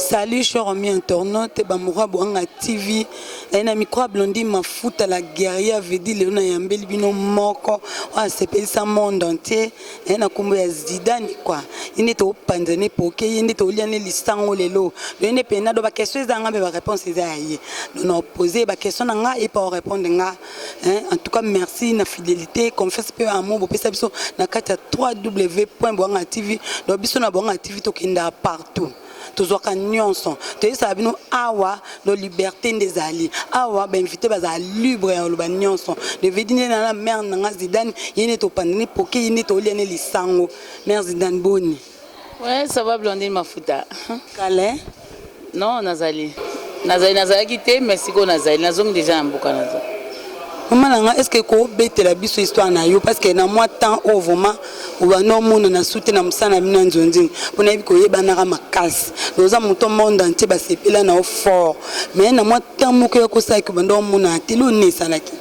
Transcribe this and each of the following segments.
Salut, chers amis internautes, Bamoura Boanga TV. Et na micro Blondie Mafuta la guerrière vedi Léona Yambeli bino moko. C'est pays sa monde entier. Et na kumbo ya Zidane quoi. Il est au panzane poké, il est au liane listango lelo. Il est pena do ba question zanga ba réponse zaye. Nous avons posé ba question nga et pas répondre nga. En tout cas merci na fidélité, confiance peu amour, pesa biso na kata www.boanga.tv. Do biso na Boanga TV to kinda partout. Tous aucun nuance. Tu sais, nous awa la liberté des alliés. Awa ben invité baza libre en le nuance. De vediner dans la mer nanga Zidane, il est au panini pour qu'il est au lien les sango. Mère Zidane Boni. Ouais, ça va Blondine Mafuta. Calais? Non, Nazali. Nazali quitté, mais si qu'on Nazali, Nazong déjà en boucan. Maman, est-ce que vous avez la biso histoire na yo parce que na moi temps au vraiment ou non monde na soute na musana bina nzonzi pour na biko yeba na makasi nous avons tout monde entier ba sepela na fort mais na moi temps moko ko sa ki bando mona telo ne salaki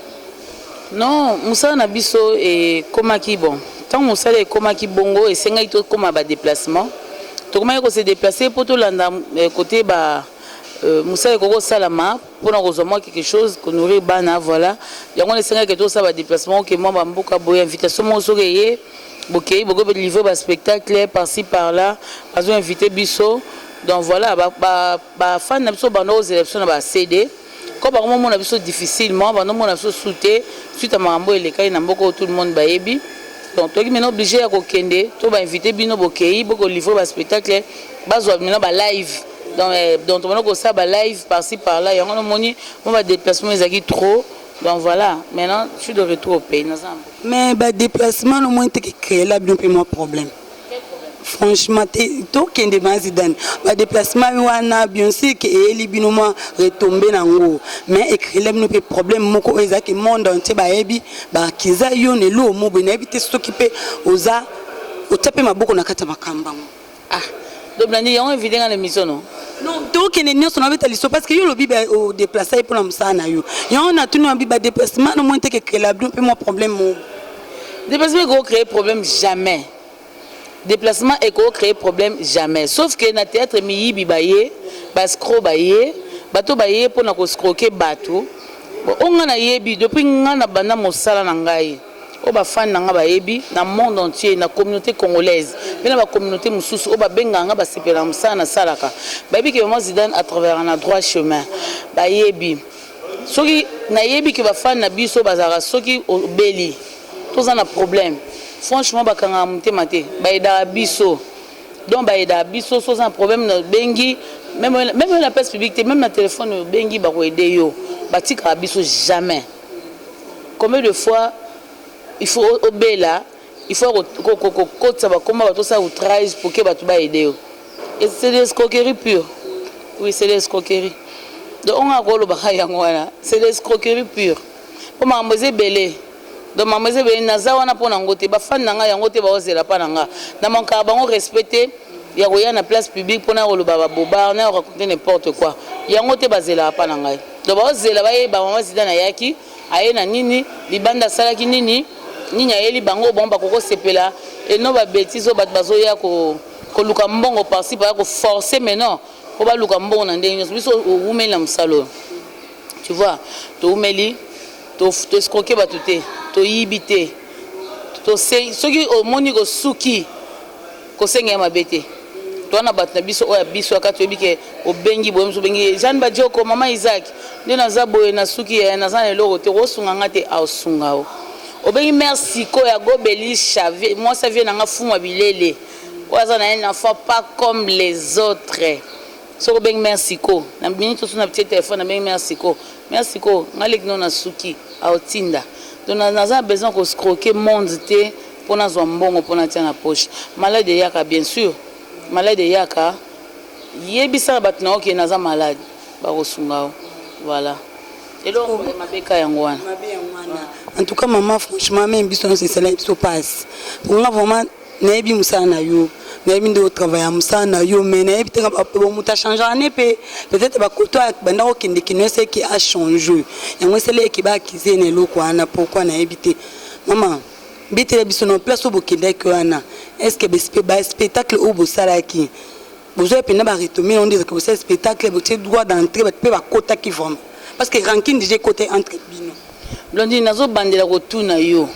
non musana na biso et koma ki bon tant musala e koma ki bongo et senga ito koma ba déplacement to koma ko se déplacer pour to landa côté ba Moussa et Koko Salama pour nous rejoindre quelque chose que nous rébana voilà il y a un essai que tout ça va déplacement que moi bamboka boy invitation moi soreiller bokei beaucoup de livrer un spectacle par-ci par-là pas invité biso donc voilà ba fan na biso bano aux élections na CD comme par moment on a biso difficilement bano on a biso souté suite à mambo et les cas na mboko tout le monde ba yebi donc toi qui maintenant obligé à kokende to ba invité bino bokei beaucoup livrer un spectacle bazwa maintenant ba live donc on a ça live par-ci par-là il y a un moni on va déplacement ils trop donc voilà maintenant je suis de retour au pays mais bah déplacement au moins tu créer là bien plus moins problème franchement tu qui est Zidane bah déplacement wana bien sûr que eli binoma retomber nango mais écrire là bien problème moko ezaki monde entier ba ebi ba kiza yo ne lo mo be na ebite s'occuper oza otape maboko na kata makamba ah donc là il y a un vidéo dans l'émission non. Non, tout qui n'est pas sur la liste parce que yo le bibe au déplacé pour l'amsana yo. Yo on a tout un bibe déplacement no moins que la bien peu moins problème. Déplacement go créer problème jamais. Déplacement et go créer problème jamais. Sauf que na théâtre mi bibaye, baskro baye, bato baye pour na ko scroquer bato. On na yebi depuis ngana bana mosala na ngai. O ba fan nga ba yebi na monde entier na communauté congolaise mais na ba communauté mususu o ba benga nga ba sepela musana salaka ba yebi que moi Zidane à travers un droit chemin ba yebi soki na yebi que ba fan na biso bazara soki obeli tous en a problème franchement ba kanga mutema te ba eda biso donc ba eda biso sans un problème na bengi même la presse publique même na téléphone bengi ba ko aider yo ba tika biso jamais combien de fois il faut obéla il faut que ça va comment tout ça outrage pour que tu vas aider et c'est des escroqueries pures oui c'est des escroqueries donc on a golo bakayangwana c'est des escroqueries pures pour mademoiselle belé donc mademoiselle belé naza wana pona ngote ba fan nanga yangote ba ozela pa nanga na manka bango respecter ya koya na place publique pona ko loba boba on a raconté n'importe quoi yangote bazela pa nanga donc ba ozela ba ba maman Zidane yaki aye na nini libanda salaki nini Ninya eli bango bomba koko sepela et non ba bêtise ba bazoya ko luka mbongo par-ci par ko forcer mais non ko ba luka mbongo na ndenge biso umela msalo tu vois to umeli to escroquer ba tuté to yibité to se soki o moni ko suki ko senga mabete to na batna biso o ya biso akati obike o bengi boye mso bengi Jean Badioko mama Isaac ndena zaboye na suki na zana eloko te ko sunga ngate a sungao Obengi merci ko ya gobeli chavé moi ça vient na fuma bilele oza na un enfant pas comme les autres so obengi merci ko na minute so na petit téléphone na bengi merci ko ngalek non na suki a otinda donc na besoin ko scroquer monde te pour na zo mbongo pour na tia na poche malade yaka bien sûr malade yaka yebisa bat na ok na za malade ba kosunga voilà et donc mabeka yangwana en tout cas maman franchement même biso c'est cela qui se passe pour moi vraiment naebi musana yo naebi ndo travailler musana yo mais naebi te bon muta changer année peut-être ba koto banda ko kende kino c'est qui a changé et moi c'est là qui ba kiser ne loko ana pourquoi naebi te maman bité biso no place au bokende ko ana est-ce que be spectacle au bosala ki besoin de ba retomber on dit que c'est spectacle vous avez droit d'entrer ba peut ba quota qui vraiment parce que ranking déjà côté entre bino Blondine nazo bandela ko tuna yo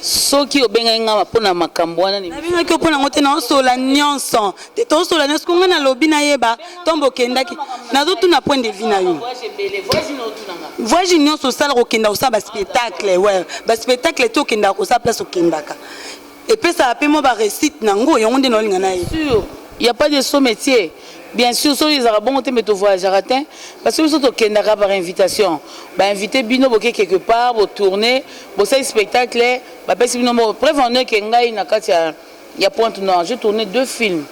soki obenga nga pona makambo wana ni nabinga ki opona ngote na osola nyonso te to osola nyonso ko nga na lobi na yeba tombo kendaki nazo tuna point de vue na yo voyage nyonso sala ko kenda osala ba spectacle ouais ba spectacle to kenda ko sa place okendaka et puis ça appelle moi ba récite nango yango nde no linga na ye sûr il y a pas de son métier. Bien sûr, sur les arabons, on te voyage à ratin, parce que nous sommes au Kendara par invitation. Bah, inviter Bino Boké quelque part, pour tourner, pour ça, spectacle, bah, parce que nous, prévenez qu'il y a point non. J'ai tourné 2 films.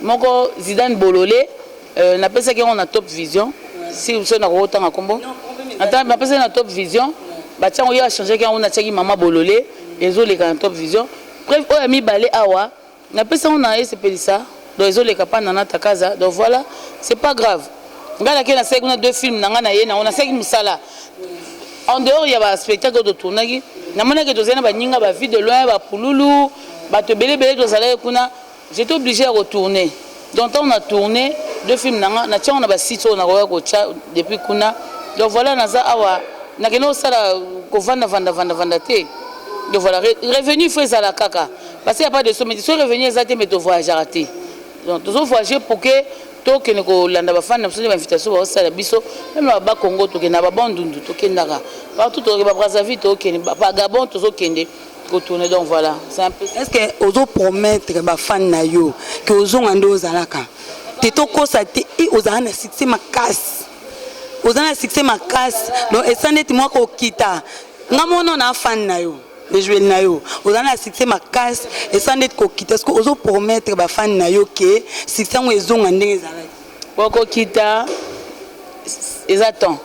Mon Zidane Bololé, on appelle ça qu'on a Top Vision. Si vous êtes autant à combo. Attends, on appelle ça Top Vision. Bah, tiens, on y a changé quand on a checké Maman Bololé, les autres les Top Vision. Bref, on a mis Balé Awa. On appelle ça, on a essayé ça. Donc les capables dans ta casa. Donc voilà, c'est pas grave. Regarde qu'il y a 2 films, on a 5 musala. En dehors, il y a un spectacle de tournage. On a que tu as vie de loin, pouloulou, te belé j'étais obligé à retourner. Donc on a tourné 2 films, on a 6 on a depuis kuna. Donc voilà, on a donc voilà, revenu fait ça la caca. Parce qu'il n'y a pas de somme. Si revenu exactement, mais tu voyages raté. Donc, tu voyages pour que tu aies une fan, tu as invitation au Salabiso, même là-bas, Congo, tu as une bandundu, tu as une partout, tu as une Brazzaville, tu as une Gabon, tu as une retourner. Donc voilà, c'est un peu. Est-ce que vous promettre que les fans nayo que vous avez aux alaka, tu as constaté et vous avez un succès ma casse, vous avez un succès ma casse. Donc et ça n'est moi qui quitte. Nous on a fan nayo. Les joueurs nayo, vous avez un succès ma casse et ça n'est qu'au quitte. Est-ce que vous promettre les fans nayo que succès où ils ont un ding Wako kita, ils attendent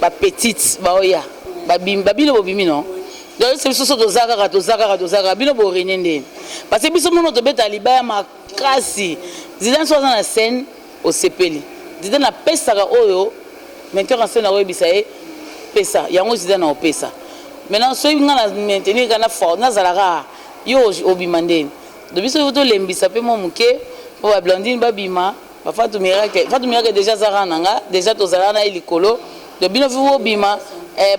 ba petite ba oya ba bino bobimi non. Donc c'est ce que tozaka bino bo renende. Parce que biso mono to beta libaya ma kasi. Zidane soit dans la scène au Sepeli. Zidane na pesaka oyo maintenant en scène oyo bisaye pesa. Yango Zidane na pesa. Maintenant ceux qui ont maintenir kana fort na zalaka yo obimande. De biso yo to lembisa pe mo muke po ba Blondine ba bima ba Fatou Miracle déjà zara nanga déjà to zara na likolo. De bino vous bima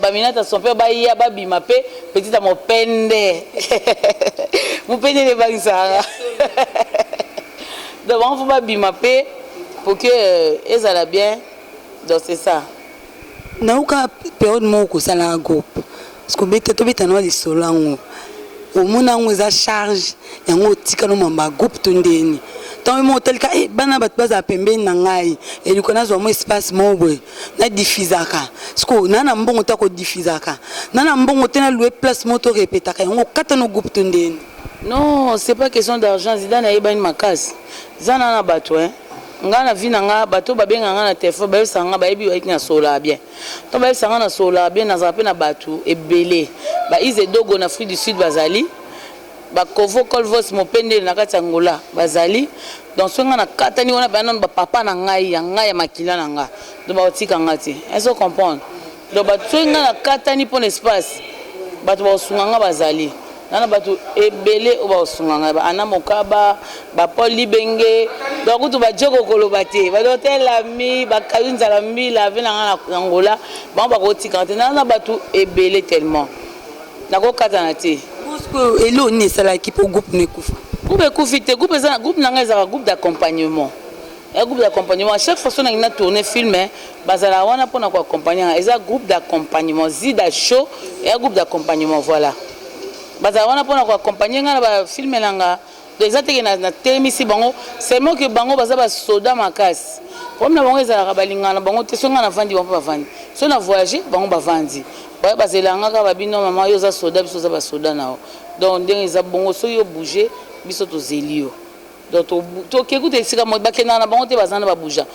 baminata son père baya babima pe petite mo pende mo pende les bangsara donc on faut babima pe pour que ezala bien donc c'est ça na uka période moko sala groupe parce que bete to beta no li solango au mona ngoza charge yango tika no mamba groupe tondeni tant mo tel ka bana bat baza pembe na ngai et du connais mo espace mobwe na diffusaka sko nana mbongo ta ko diffusaka nana mbongo tena louer place moto répétaka yango kata no groupe tondeni. Non, c'est pas question d'argent. Zidane a eu une macasse. Zidane a bateau, hein. Ngana vina nga bateau ba benga nga na téléphone ba sanga ba yebi na sola bien. To ba sanga na sola bien na zape na bateau et belé. Ba ize dogo na Afrique du Sud bazali. Ba Kovo Kolvos mo pende na kati Angola bazali. Donc songa na katani wana ba non ba papa na ngai ya makila na nga. Do ba otika ngati. Est-ce que comprendre? Donc ba songa na katani pour l'espace. Ba to ba sunga nga bazali. Nana batu ebele oba osunganga ba ana mokaba ba Paul Libenge donc tu ba joko kolobate ba hotel ami ba kayunza la mbila vena na Angola ba ba ko tikante nana batu ebele tellement nako katana te parce que elo ni sala équipe au groupe ne kufa groupe kufite groupe nanga za groupe d'accompagnement un groupe d'accompagnement à chaque fois on a une tournée film bazala wana pona ko accompagner un groupe d'accompagnement Zida show et un groupe d'accompagnement voilà. Baza wana pona ko accompagner nga na ba filmer langa déjà te na temisi bango c'est moi que bango baza ba soda makasi comme na bango ezala ka balinga na bango te songa na vandi bango ba vandi so na voyager bango ba vandi ba bazelanga ka babino mama yo za soda biso za ba soda nao donc ndenge za bongo so yo bouger biso to zelio donc to kekuta esika mo bakena na bango te bazana ba bouger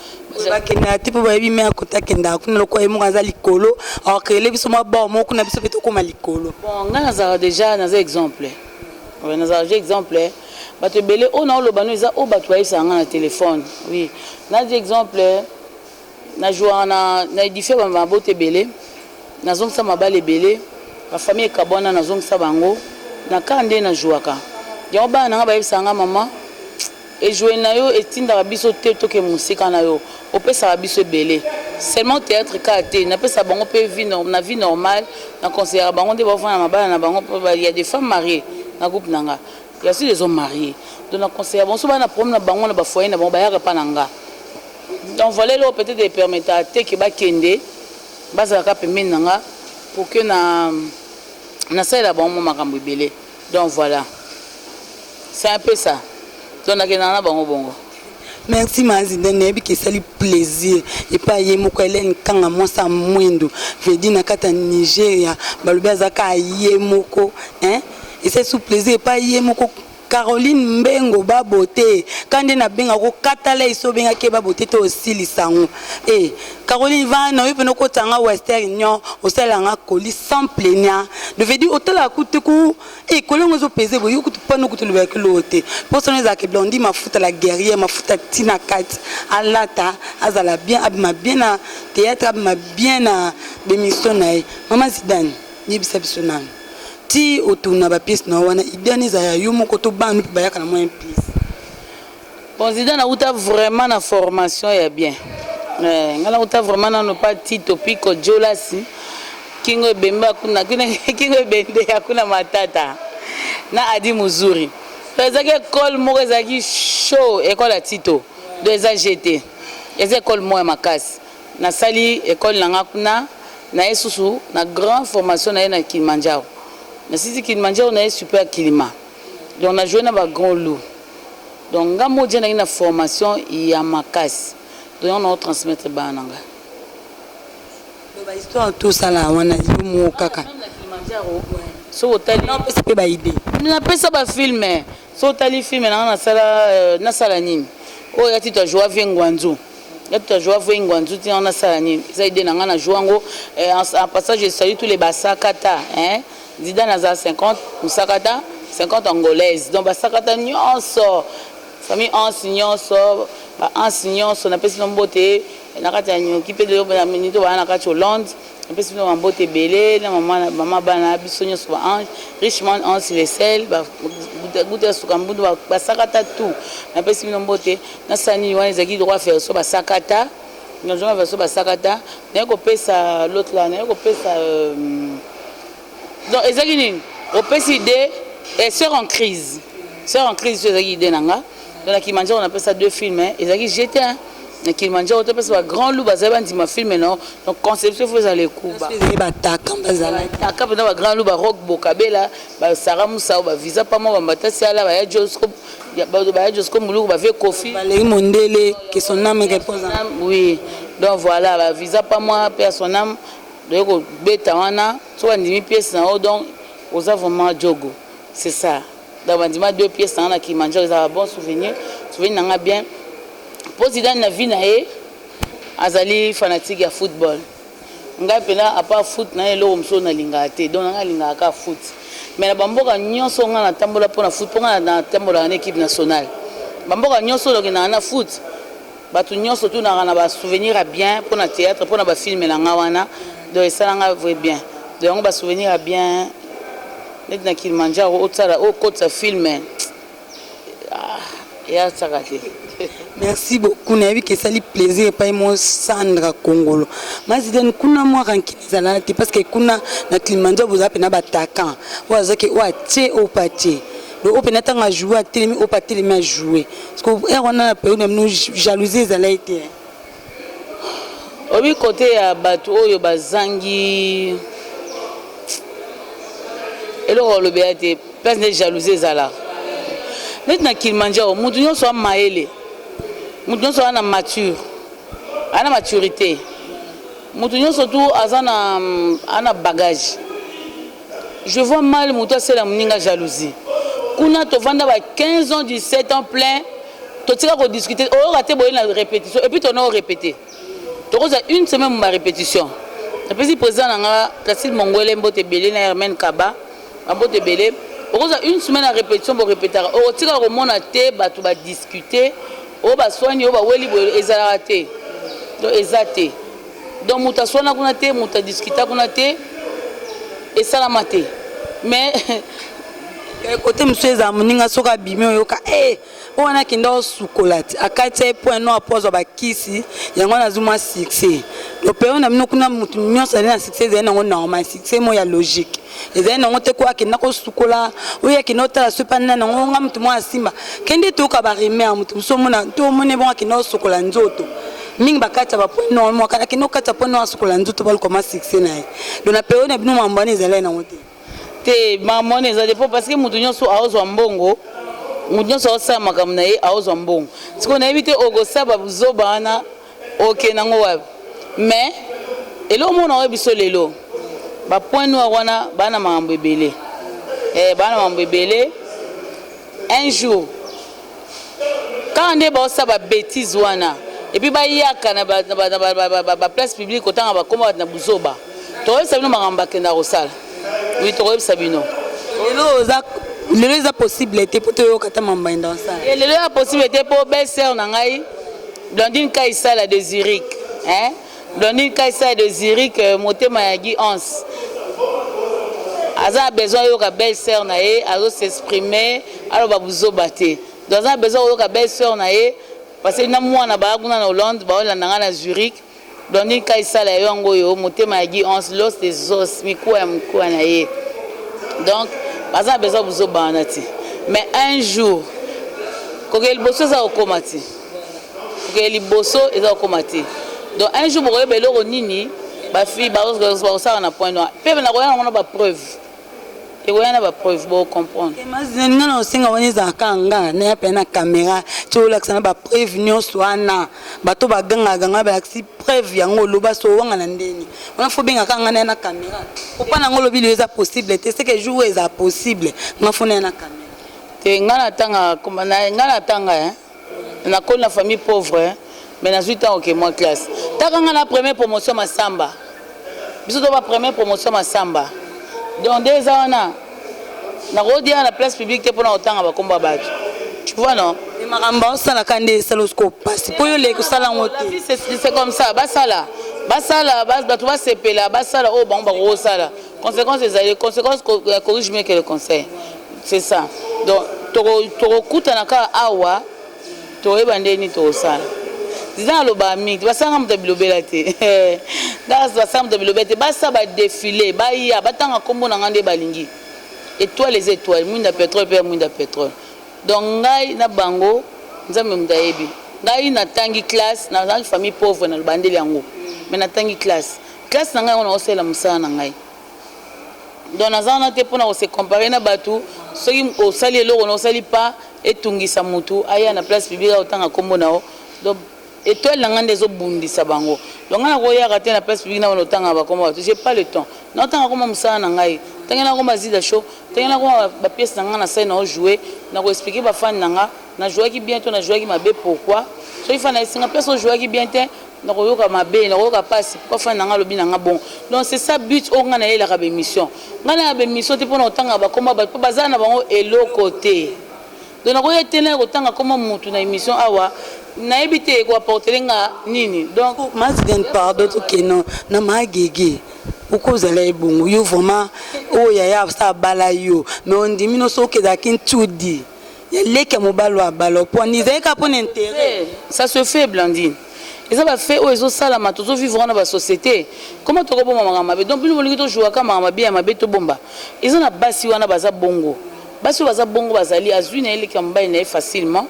bakena tipo ba yebi me akota kenda kuna lokwa emo kaza likolo akele biso maba mo kuna biso peto koma likolo bon nga za déjà na exemple ouais na za exemple bato belé on a lo bano eza o bato aisa nga na téléphone oui na exemple na joana na édifié ba bote belé na zongsa mabale belé ba famille kabona na zongsa bango na kande na jouaka yo ba na ba isa nga mama et jouer na yo et tinda biso te to ke musika na yo opesa biso belé seulement théâtre kate na pesa bango pe vie na vie normale na conseiller bango de bavana mabala na bango il y a des femmes mariées na groupe nanga il y a aussi des hommes mariés donc na conseiller bon so ba na problème na bango na ba foyer na bango ba ya pa nanga donc voilà là peut-être des permettre à te ke ba kende baza ka pembe nanga pour que na ça la bango makambo belé donc voilà c'est un peu ça. Donc, merci Mazida nebi ki sali plaisir et pas yemoko Hélène kanga mwasa mwendo vedi na kata Nigeria balobi azaka yemoko hein et c'est sous plaisir et pas yemoko Caroline Mbengo babote kande na benga ko katala iso benga ke babote to osili sango Caroline va na yope no ko tanga Western Union osalanga koli sans plaignant de veut dire hôtel akute ku kolongo zo peser bo yukutu pano kutulu ba kilote posone za ke blondi mafuta la guerrière mafuta tina kat alata azala bien abima bien na théâtre abima bien na démission na Maman Zidane yebisa bisona ti otuna ba pièce na wana idée za ya yo moko to banu ba yaka na moins pièce bon Zidane a vraiment na formation ya bien ngala uta vraiment na no pas ti topico jolasi kingo bemba kuna kingo bende yakuna matata na adi muzuri ezaki école moko ezaki show école ya Tito de eza GT eza école moya makasi na sali école nanga kuna na esusu na grande formation na na Kilimanjaro na sisi Kilimanjaro na super climat donc on a joué na ba grand loup donc ngamo djena ina formation ya makasi donc on a transmettre bananga ba histoire tout ça là wana yo kaka na Kilimanjaro so otali non c'est pas idée na pesa ba film so otali film na sala nini o ya Tito joie vengwanzu ya Tito joie vengwanzu ti na sala nini ça idée na ngana joango en passage je salue tous les basakata hein Zidane a 50 musakata 50 angolaise donc basakata nyonso famille enseignanso ba enseignanso na pesi nombote na kati ya nyoki pe de ba minito ba na kati Hollande na pesi no mbote belé na mama bana biso nyonso ba ange richement en les sel ba guta sukambudu ba sakata tout na pesi nombote na sani wana ezaki droit faire so ba sakata nous avons fait so ba sakata na ko pesa l'autre là na ko pesa donc ezaki nini opesi idée et sœur en crise ezaki idée nanga dans la Kilimanjaro on appelle ça deux films ezaki GT na Kilimanjaro on appelle ça grand loup bazaba ndima film non donc conception faut aller kuba ba taka bazala taka ba grand loup ba rock bokabela ba Sarah Moussa ba visa pas moi ba matasi ala ba Joscope ba Joscope muluku ba ve Kofi Valérie Mondele que son âme repose oui donc voilà ba visa pas moi personnel donc beta wana so ndimi pièce na donc aux vraiment jogo c'est ça dans bandima deux pièces na Kilimanjaro ça bon souvenir nanga bien pour Zidane na vie na e azali fanatique ya football ngai pena à part foot na elo mso na lingate donc nanga lingaka foot mais na bamboka nyonso nga na tambola pona foot pona na tambola na équipe nationale bamboka nyonso loki na foot batu nyonso tout na ba souvenir à bien pona théâtre pona ba film na nga wana donc ça nga vrai bien donc ba souvenir à bien net na Kilimanjaro otala o kota film ya tsakate. Merci beaucoup nabi que ça lui plaisir pas moi Sandra Congolo Mazidane kuna moi rankizala te parce que kuna na Kilimanjaro vous appelez na bataka wazaki wa tie au pati le opena tanga jouer à télé au pati les jouer parce que on a période nous jalousie ça a été obi côté ya bato oyo bazangi elo le béate place de jalousie zala net na Kilimanjaro mutu nyonso a maele mutu nyonso ana maturité mutu nyonso tu azana ana bagage je vois mal mutu asela muninga jalousie kuna to vanda ba 15 ans 17 ans plein to tika ko discuter o raté boye na répétition et puis to na répéter to koza une semaine ma répétition et puis président nanga Placide Mongwele mbote belé na Hermen Kaba mbote belé okoza une semaine à répétition pour répéter o tika ko mona te batu ba discuter o ba soigner o ba weli boye ezala te donc ezate donc muta soina kuna te muta discuter kuna te et salamate mais côté monsieur za moninga soka bimi oyoka wana kinda sukolati akati point no apozo ba kisi yango na zuma succès le père na mino kuna mutu nyonso na succès za na normal succès mo ya logique ezali nango te kwa kinda ko sukola oya kinota la sopa na nango nga mutu mo asimba kende to ka ba remer mutu so mona to mone bon kinda sukola nzoto mingi bakata ba point no mo kana kinda kata point no sukola nzoto ba koma succès na do na père na bino mambani ezali nango te maman ezali po parce que mutu nyonso aozwa mbongo mutu nyonso osala makambo na ye aozwa mbongo siko nayebi te okosaba buzoba wana oke nango wapi mais eloko mona oyebi biso lelo bapoint noir wana bana makambo ebele bana makambo ebele un jour quand nde baosala babétise wana epuis bayaka na baplace publique otanga bakoma bati na buzoba toyebisa bino makambo bakenda kosala oui toyebisa bino lelo eza possibilité po toyokata mamba enda osala lelo ya possibilité po belle-sœur na ngai Blondine Kaisala de Zurich Blondine Kaisala de Zurich motema ya Guy Hans aza besoin yoka belle-sœur na ye azo s'exprimer aloba buzoba te donc aza besoin yoka belle-sœur na ye parce que na mwana baakuna na Hollande baolanda nga na Zurich Blondine Kaisala yo yango yo motema ya Guy Hans l'os des os mikuwa na ye donc baza besoin buzoba na ti mais un jour kokeli boso eza okoma ti kokeli boso eza okoma ti donc un jour bokoyeba eloko nini bafille bakosala na point noir mpe na koyana ngona bapreuve ekoyana bapreuve bocomprendre nga na osenga wana ezalaka nga naya mpe na caméra ti olakisa na bapreuve nyonso wana bato bagangaganga balakisi preuve yango oloba so owanga na ndeni wana fo bengaka nga naya na caméra opa nango olobi lelo eza possible te seke jour eza possible nga fo naya na caméra te nga na tanga nakoli na famille pauvre mais nazwi ntango oke mwa classe taka nga na première promotion masamba biso to ba première promotion masamba donc nde eza wana nakodia na place publique te mpona kotanga bakomba bato tu vois non makambo osalaka nde esala osiko opasi mpo yo leki osala yango te c'est comme ça basala bato basepela basala oyo bango bakokosala conséquence ezali conséquence corrige mieux que le conseil c'est ça donc tokokutana kaka awa toyeba ndeni tokosala diza aloba mingi basanga moto bilobela te basanga moto bilobela te basa badefile baya batanga nkombo na nga nde balingi étoile les étoiles mwinda pétrole mpe mwinda pétrole donc ngai na bango nzambe moto ayebi ngai natangi classe nazalaki famille pauvre na lobandeli yango mais natangi classe na ngai yango naosala mosala na ngai donc naza wana te mpona kose compare na bato soki osali eloko na osali pa etungisa motu aya na place publique otanga nkombo na yo donc étoile nanga nde ezobundisa bango donc nga nakoyaka te na place publique na wana otanga bakombo bato j'ai pas le temps naotanga koma mosala na ngai ntange nakoma zida show ntange nakoma bapiese na nga na sai na ojoue nakoexplike bafani na nga najouaki bien to najouaki mabe pourquoi soki fani na esinga place ojouaki bien te nakoyoka mabe nakoyoka pasi pourquoi fani na nga alobi na nga bon donc c'est ça but oyo nga nayelaka bémission nga nayaka bémission te mpona kotanga bakombo bato mpo bazala na bango eloko te donc nakoya te na kotanga koma mutu na émission awa nayebi te ekoaportele nga nini donc maziden pardon tokeno na magege ukozala ebongo yo vraiment oyo yaya sa bala yo mais ondimi no so okezalaki ntudi ya leke mobalo abala po nizaleka mpona intérêt ça se fait Blandine eza bafe oyo ezosalama tozovivre wana basociété comment tokobomba makambo mabe donc bino bolingi tojouaka makambo mabe ya mabe tobomba eza na basi wana baza bongo basi oyo baza bongo bazali azwi na ye leke ya mobali na ye facilement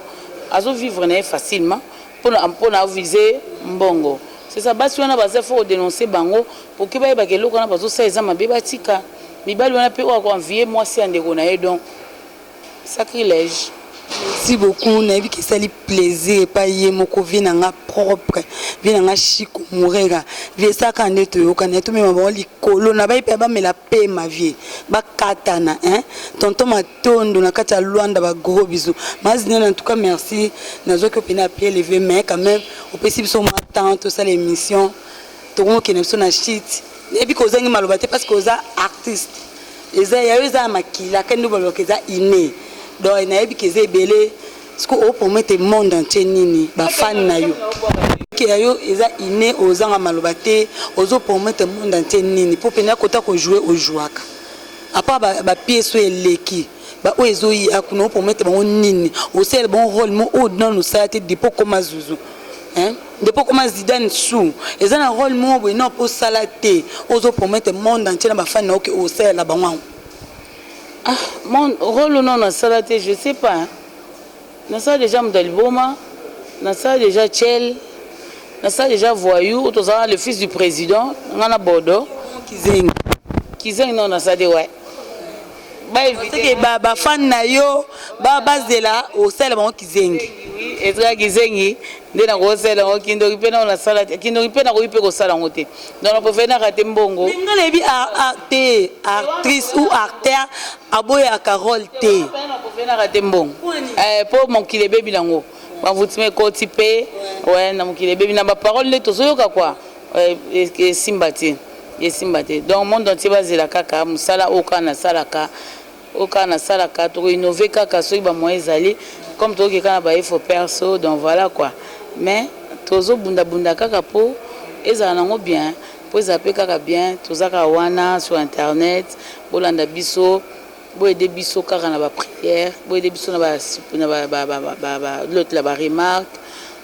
azovivre na ye facilement mpona avise mbongo c'est ça basi wana baza fo kodénoncer bango poke bayebaka eloko wana bazosala eza mabe batika mibali wana mpe oyo akoanvie mwasi ya ndeko na ye donc sacrilège. Merci beaucoup. Naïbi qui sali plaisir pas yé moko vie nanga propre vie nanga chico mourera vie ça quand est to kana to me mabon likolo na ba ba me la paix ma vie ba katana hein tonton matondo na kata Luanda ba gros bisous mazina en tout cas merci nazo ko pina pied levé mais quand même au possible son matin tout ça l'émission to ko ki na shit naïbi ko zangi maloba te parce que oza artiste eza ya eza makila kendo bolokeza iné donc nayebi keze belé ce que au pour mettre monde entier nini ba fan na yo ki yo eza iné ozanga maloba te ozo pour mettre monde entier nini pour pena kota ko jouer au jouaka à part ba pièce eleki ba o ezoyi akuno pour mettre bango nini au sel bon rôle mo o dans nous ça te dépôt comme Zouzou hein dépôt comme Zidane Chou et un rôle mo bo non pour salaté ozo pour mettre monde entier na ba fan na au sel la bango ah mon rôle non na salaté je sais pas hein? Na ça déjà Mdaliboma na ça déjà Tchel na ça déjà Voyou tout ça le fils du président ngana Bordeaux Kizeng non na ça de ouais ba fan na yo ba bazela au sel bango Kizengi ezra Kizengi ndena ko sela ngo kindori pena na sala kindori pena ko ipe ko sala ngote donc on peut faire na raté mbongo ngale bi actrice ou acteur aboya Carole T on peut faire na raté mbongo pour mon kilebe bilango ba vutime ko tipé ouais na mon kilebe bina ba parole le tozoyoka quoi et simbati et simbati donc monde entier bazela kaka musala okana salaka okana salaka to innover kaka so ba moyens aller comme to ke kana ba il faut perso donc voilà quoi mais tozo bunda bunda kaka po ezala nango bien po ezape kaka bien tozaka wana sur internet bolanda biso bo aider biso kaka na ba prière bo aider biso na ba l'autre la ba remarque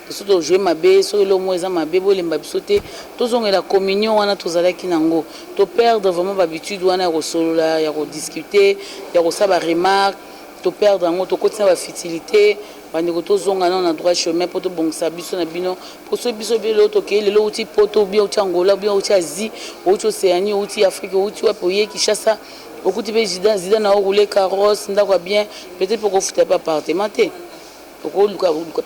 surtout jouer mabe so le mo eza mabe bolemba biso te tozonga la communion wana tozalaki nango to perdre vraiment habitude wana ya kosolola ya kodiscuter ya kosaba remarque to perdre ngo to kotina ba futilité bandeko tozonga na droit chemin pour to bongisa biso na bino pour so biso belo to ke lelo uti poto bien uti Angola bien uti Asie uti Océanie uti Afrique uti wapoye Kinshasa okuti be Zidane na rouler carrosse ndakwa bien peut-être pour kofuta pas appartement te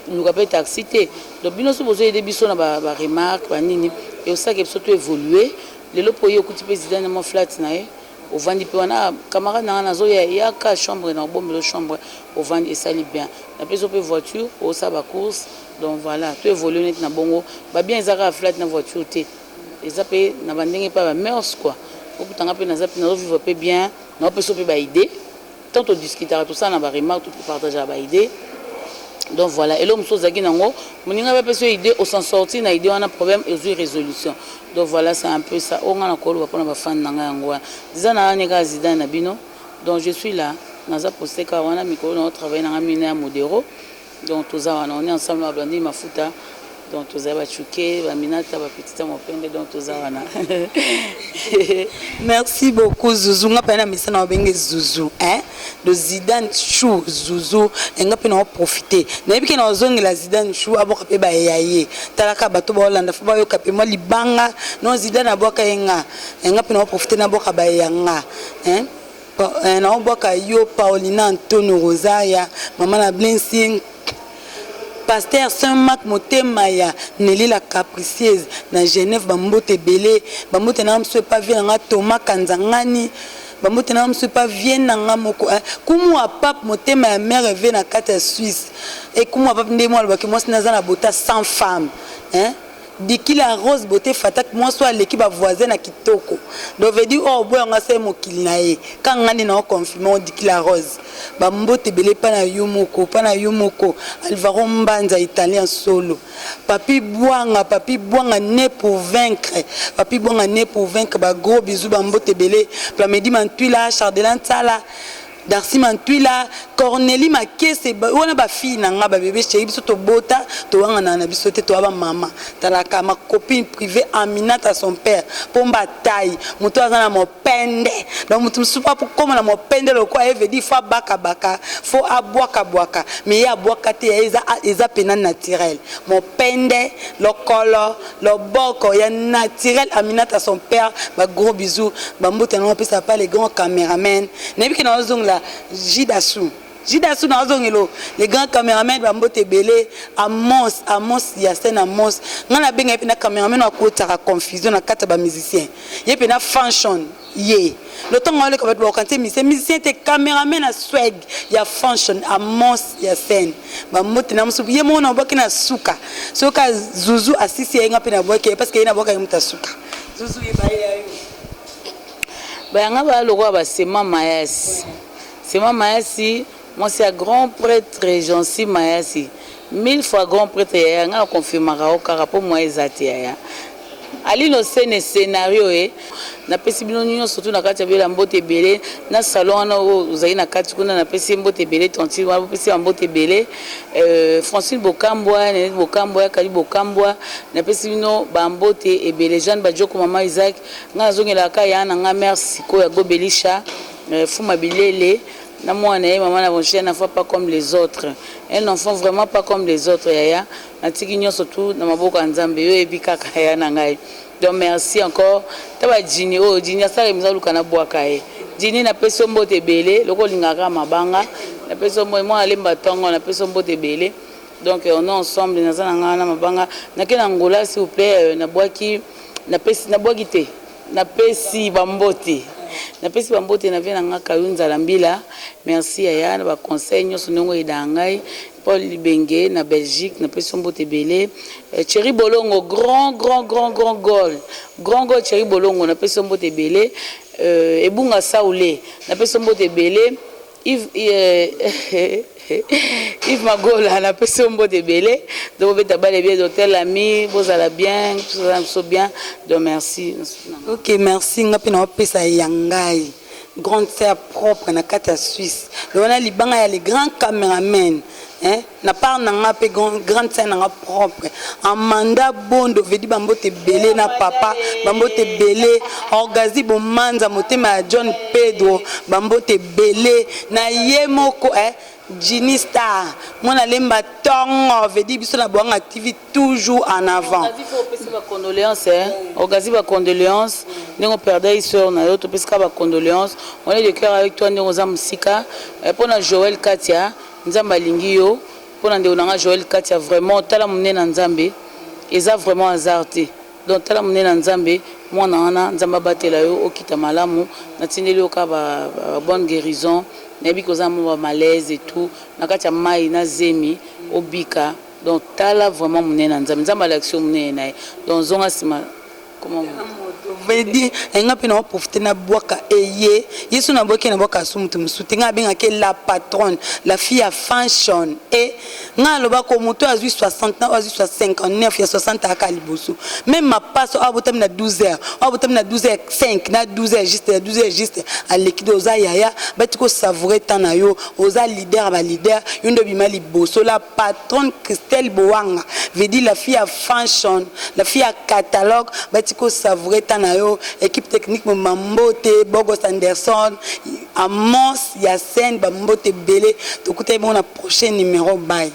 luka pe taxi te donc bino so bozo aider biso na ba remarque ba nini et ça que biso to évoluer lelo po yo kuti président na mo flat na e au vandi pe wana camarade na nazo ya ka chambre na bombe chambre au vandi et ça li bien na peso pe voiture au ça ba course donc voilà to évoluer net na bongo ba bien ezaka flat na voiture te eza pe na bandenge pa ba mers quoi au kutanga pe na za pe na vivre pe bien na peso pe ba idée tant on discutera tout ça na ba remarque tout partager ba idée. Donc voilà, et l'homme chose qui nango, mon n'avait pas idée au s'en sortir, na idée on a problème et une résolution. Donc voilà, c'est un peu ça. On a encore on va fan nanga ngwa. Zana nega Zidane na bino. Donc je suis là. Naza posté ka wana micro on travaille na mina modéro. Donc tous on est ensemble à Blandi Mafuta. Donc tous va chuké, va minata va petite mopende donc tous wana. Merci beaucoup Zouzou. Nga pena misa na benge Zouzou, hein? De Zidane Chou Zouzou, nga pena profiter. Na yebi ke na zongi la Zidane Chou aboka pe ba yaye. Talaka bato ba Hollande fa ba yo kape mo libanga, non Zidane aboka yenga. Nga pena profiter na boka ba yanga, hein? Na boka yo Paulina Antonio Rosaria, maman na Blessing Pasteur Saint-Marc Motemaya Nelly la capricieuse na Genève bambote belé bambote na mso pas vient nga Thomas Kanzangani bambote na mso pas vient nga moko kumu a pape Motemaya mère vient na kata Suisse et kumu a pape ndemo alobaki moi sinaza na bota 100 femmes hein diki la rose beauté fatak moi soit l'équipe voisin na kitoko donc veut dire oh boy nga sai mokili na ye quand ngani na confirmer diki la rose bambote belé pa na yumoko Alvaro Mbanza italien solo papi Bouanga né pour vaincre ba gros bisous bambote belé Plamedi Mantuila Chardelin Tsala Darcy Mantuila Cornélie Makese wana ba fille na nga ba bébé chéri biso to bota to wanga na biso te to ba mama talaka ma copine privée Aminata son père pomba taille muto azana mo pende donc mutu supa pour comme na mo pende le quoi veut dire faut baka faut abwaka mais ya bwaka te eza pena naturel mo pende le color le boko ya naturel Aminata son père ba gros bisous ba mbote na pesa pas les grands caméramans nebi ke na ozong la Jidasu na ozongelo les grands caméramans bambote belé Amos Yasen Amos ngana benga pe na caméraman na kotaka confusion na kata ba musicien ye pe na function ye le temps on le ko ba kanté musicien te caméraman na swag ya function Amos Yasen bambote na musu ye mo na boki na suka soka Zouzou asisi yenga pe na boki parce que ye na boka muta suka Zouzou ye baye ba nga ba lokwa ba sema mayasi Sema Mayasi, moi c'est un grand prêtre Jancy Mayasi. 1000 fois grand prêtre, il y a un confirmera au carapo moi exact. ali no scénario na pesi bino nyonso surtout na kati ya bela mbote belé na salon wana ozali na kati kuna na pesi mbote belé tonti wa pesi mbote belé Francine Bokambwa Nenet Bokambwa Kali Bokambwa na pesi bino ba mbote ebele Jeanne Badioko Mama Isaac nga zongela ka ya na nga merci ko ya Gobelisha Fuma Bilele na mwana ye maman na bonchère n'a pas comme les autres, elles n'en font vraiment pas comme les autres yaya na tiki nyonso tout na maboko ya Nzambe yo ebika kaya na ngai. Donc merci encore taba Jini Jini asala miza luka na bwaka ye Jini na peso mbote belé loko lingaka mabanga na peso mo alemba tongo na peso mbote belé. Donc on est ensemble na zana ngana mabanga na kena ngola s'il vous plaît na bwaki na pesi na bwaki te na pesi bambote na pesi bambote na vena ngaka yunza lambila. Merci ya na ba conseil nyonso ndongo idangai Paul Libenge na Belgique na pesi mbote belé. Thierry Bolongo grand goal Thierry Bolongo na pesi mbote belé. Ebunga Saoulé na pesi mbote belé. Yves Magola na pesi mbote belé. Donc vous êtes bien d'hôtel ami vous allez bien tout bien. Donc merci. OK, merci ngapi na pesa yangai grande sœur propre na kata Suisse. Le wana libanga ya les grands caméramans. Hein, na part na pe grande scène na propre Amanda Bondo vedi bambote belé na papa bambote belé Orgazi Bomanza motema John Pedro bambote belé na yemoko Jini Star mona lemba tongo vedi biso na boanga activité toujours en avant. Orgazi ba condoléances ndingo perdre histoire na yo to peska ba condoléances on est de cœur avec toi ndingo za musika pour na Joël Katia Nzamba lingi yo pona nde onanga Joël Katia vraiment tala munena Nzambe eza vraiment hasardé donc tala munena Nzambe mwana wana Nzamba batela yo okita malamu na tindeli oka ba bonne guérison nebi koza mo malaise et tout na katia mai na zemi obika donc tala vraiment munena Nzambe Nzamba l'action munena donc zonga sima comment vedi nga pe na profiter na boaka eye yesu na boaka na boaka sumutu musuti nga benga ke la patronne la fille à fashion et nga loba ko moto azui 60 ans azui 59 ya 60 aka liboso même ma passe abotam na 12h abotam na 12h5 na 12h juste à l'équipe oza yaya batiko savourer tana yo oza leader ba leader yondo bima liboso la patronne Christelle Boanga vedi la fille à fashion la fille à catalogue batiko savourer tana yo équipe technique Mambote Bogos Anderson Amos Yassine Bambote Belé to kuta bon na prochain numéro bye.